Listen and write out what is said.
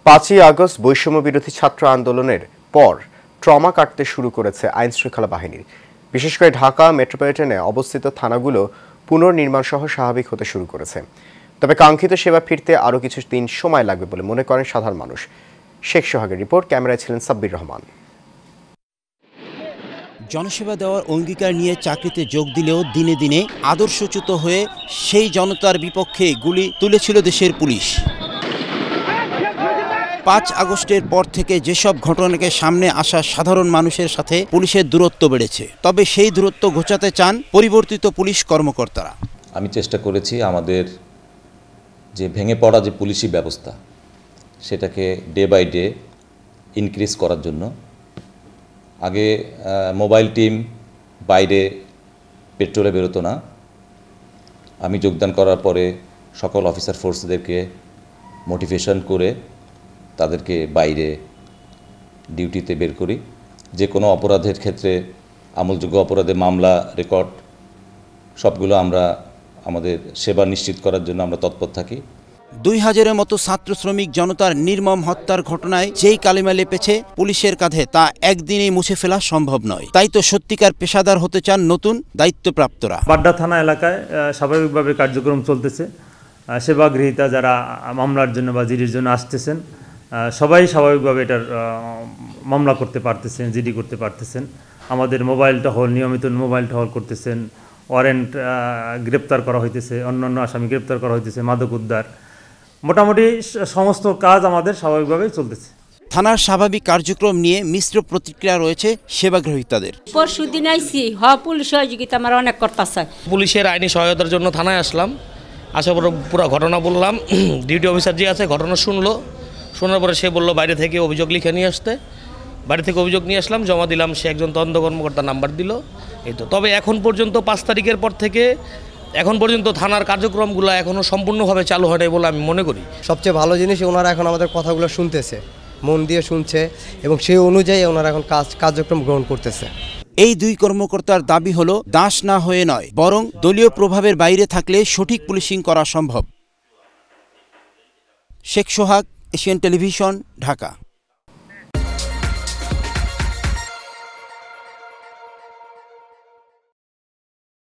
5ই August বৈষম্য বিরোধী ছাত্র আন্দোলনের পর ট্রমা কাটতে শুরু করেছে আইনশৃঙ্খলা বাহিনী। বিশেষ করে ঢাকা মেট্রোপলিটনে অবস্থিত থানাগুলো পুনর্নির্মাণ সহ স্বাভাবিক হতে শুরু করেছে। তবে কাঙ্ক্ষিত সেবা ফিরতে আরও কিছু দিন সময় লাগবে বলে মনে করেন সাধারণ মানুষ। শেখ সোহাগের রিপোর্ট, ক্যামেরায় ছিলেন সাব্বির রহমান। জনসেবা দেওয়ার অঙ্গীকার নিয়ে চাকরিতে যোগ দিলেও দিনে দিনে আদর্শচ্যুত হয়ে সেই জনতার বিপক্ষে গুলি তুলেছিল দেশের পুলিশ। 5 আগস্টের পর থেকে যেসব ঘটনাকে সামনে আসা সাধারণ মানুষের সাথে পুলিশের দূরত্ব বেড়েছে, তবে সেই দূরত্ব ঘোচাতে চান পরিবর্তিত পুলিশ কর্মকর্তারা। আমি চেষ্টা করেছি আমাদের যে ভেঙে পড়া যে পুলিশি ব্যবস্থা সেটাকে ডে বাই ডে ইনক্রিজ করার জন্য। আগে মোবাইল টিম বাইরে পেট্রোলে বেরোতো না। আমি যোগদান করার পরে সকল অফিসার ফোর্সদেরকে মোটিভেশন করে তাদেরকে বাইরে ডিউটিতে বের করি। যে কোনো অপরাধের ক্ষেত্রে আমলযোগ্য অপরাধে মামলা রেকর্ড সবগুলো আমরা আমাদের সেবা নিশ্চিত করার জন্য আমরা তৎপর থাকি। 2000-এর মতো ছাত্র শ্রমিক জনতার নির্মম হত্যার ঘটনায় যেই কালিমা লেপেছে পুলিশের কাঁধে, তা একদিনেই মুছে ফেলা সম্ভব নয়। তাই তো সত্যিকার পেশাদার হতে চান নতুন দায়িত্বপ্রাপ্তরা। বাড্ডা থানা এলাকায় স্বাভাবিকভাবে কার্যক্রম চলতেছে। সেবা গৃহীতা যারা মামলার জন্য বা জিডির জন্য আসতেছেন সবাই স্বাভাবিকভাবে এটার মামলা করতে পারতেছেন, জিডি করতে পারতেছেন। আমাদের মোবাইল টহল, নিয়মিত মোবাইল টহল করতেছেন। ওয়ারেন্ট গ্রেপ্তার করা হইতেছে, অন্যান্য আসামি গ্রেপ্তার করা হইতেছে, মাদক উদ্ধার, মোটামুটি সমস্ত কাজ আমাদের স্বাভাবিকভাবেই চলতেছে। থানার স্বাভাবিক কার্যক্রম নিয়ে মিশ্র প্রতিক্রিয়া রয়েছে সেবাগ্রহীতাদের। পরশুদিন আইসি পুলিশ সহযোগিতা আমার অনেক করতেছে। পুলিশের আইনি সহায়তার জন্য থানায় আসলাম। আসার পর পুরো ঘটনা বললাম। ডিউটি অফিসার যে আছে ঘটনা শোনার পরে সে বলল বাইরে থেকে অভিযোগ লিখে নিয়ে আসতে। বাড়ি থেকে অভিযোগ নিয়ে আসলাম, জমা দিলাম। সে একজন তদন্ত কর্মকর্তার নাম্বার দিল। এই তো। তবে এখন পর্যন্ত 5 তারিখের পর থেকে এখন পর্যন্ত থানার কার্যক্রমগুলো এখনও সম্পূর্ণভাবে চালু হয় নাই বলে আমি মনে করি। সবচেয়ে ভালো জিনিস, ওনারা এখন আমাদের কথাগুলো শুনতেছে, মন দিয়ে শুনছে এবং সেই অনুযায়ী ওনারা এখন কার্যক্রম গ্রহণ করতেছে। এই 2 কর্মকর্তার দাবি হলো দাস না হয়ে নয়, বরং দলীয় প্রভাবের বাইরে থাকলে সঠিক পুলিশিং করা সম্ভব। শেখ সোহাগ, এশিয়ান টেলিভিশন, ঢাকা।